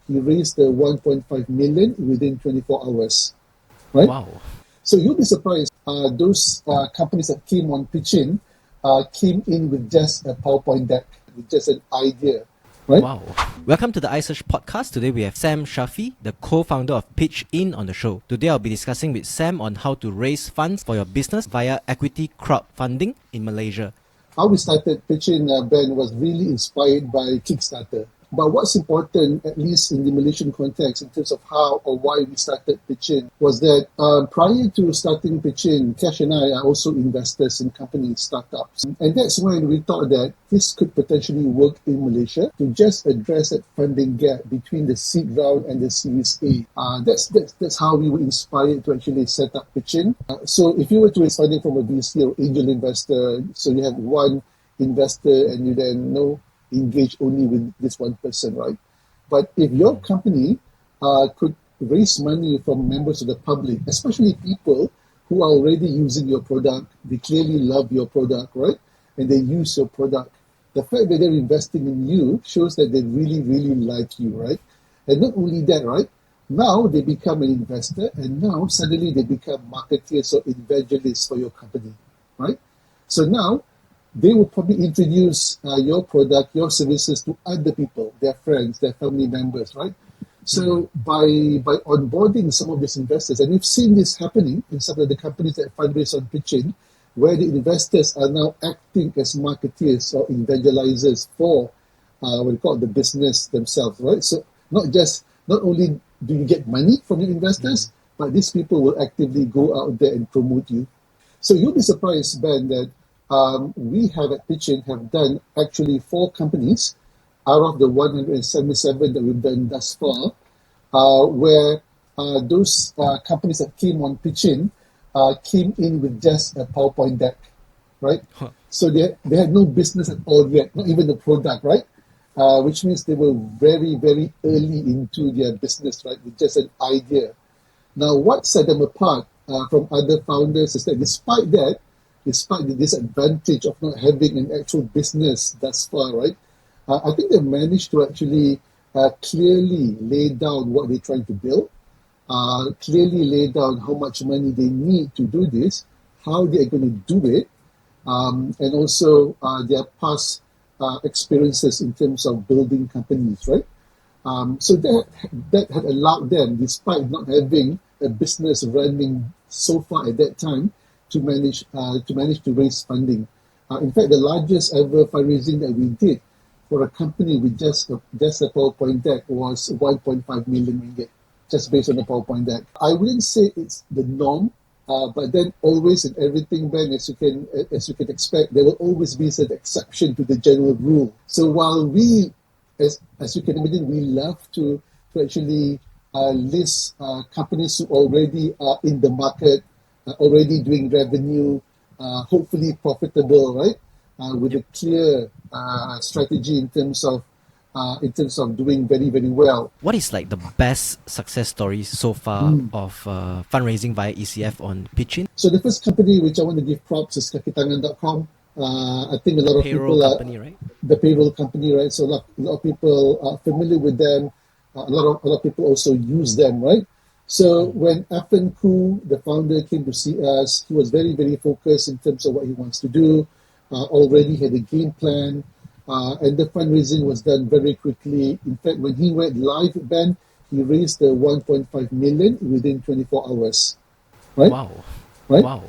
he raised the 1.5 million within 24 hours, right? Wow. So you'll be surprised. Those companies that came on pitching came in with just a PowerPoint deck, with just an idea, right? Wow. Welcome to the iSearch podcast. Today we have Sam Shafi, the co-founder of Pitch In, on the show. Today I'll be discussing with Sam on how to raise funds for your business via equity crowdfunding in Malaysia. How we started pitching, Ben, was really inspired by Kickstarter. But what's important, at least in the Malaysian context, in terms of how or why we started pitching, was that prior to starting pitching, Cash and I are also investors in company startups. And that's when we thought that this could potentially work in Malaysia to just address that funding gap between the seed round and the Series A. That's how we were inspired to actually set up pitching. So if you were to raise funding from a VC or angel investor, so you have one investor and you then engage only with this one person, right? But if your company could raise money from members of the public, especially people who are already using your product, they clearly love your product, right? And they use your product. The fact that they're investing in you shows that they really, really like you, right? And not only that, right? Now they become an investor, and now suddenly they become marketeers or evangelists for your company, right? So now they will probably introduce your product, your services to other people, their friends, their family members, right? So by onboarding some of these investors, and we've seen this happening in some of the companies that fundraise on pitching, where the investors are now acting as marketeers or evangelizers for what we call the business themselves, right? So not only do you get money from the investors, but these people will actively go out there and promote you. So you'll be surprised, Ben, that we have at Pitchin have done actually 4 companies out of the 177 that we've done thus far, where those companies that came on Pitchin came in with just a PowerPoint deck, right? Huh. So they had no business at all yet, not even the product, right? Which means they were very, very early into their business, right? With just an idea. Now, what set them apart from other founders is that despite the disadvantage of not having an actual business thus far, right? I think they managed to actually clearly lay down what they're trying to build, clearly lay down how much money they need to do this, how they're going to do it, and also their past experiences in terms of building companies, right? So that had allowed them, despite not having a business running so far at that time, to manage to raise funding. In fact, the largest ever fundraising that we did for a company with just a PowerPoint deck was 1.5 million ringgit, just based on the PowerPoint deck. I wouldn't say it's the norm, but then always in everything, Ben, as you can expect, there will always be an exception to the general rule. So while we, as you can imagine, we love to actually list companies who already are in the market, already doing revenue, hopefully profitable, right? With a clear strategy in terms of doing very, very well. What is like the best success story so far of fundraising via ECF on Pitchin? So the first company which I want to give props is kakitangan.com. I think a lot of Payroll people company, right? The payroll company, right? So a lot of people are familiar with them. A lot of people also use them, right? So when Afan Koo, the founder, came to see us, he was very, very focused in terms of what he wants to do, already had a game plan, and the fundraising was done very quickly. In fact, when he went live, Ben, he raised the 1.5 million within 24 hours, right? Wow. Right? Wow.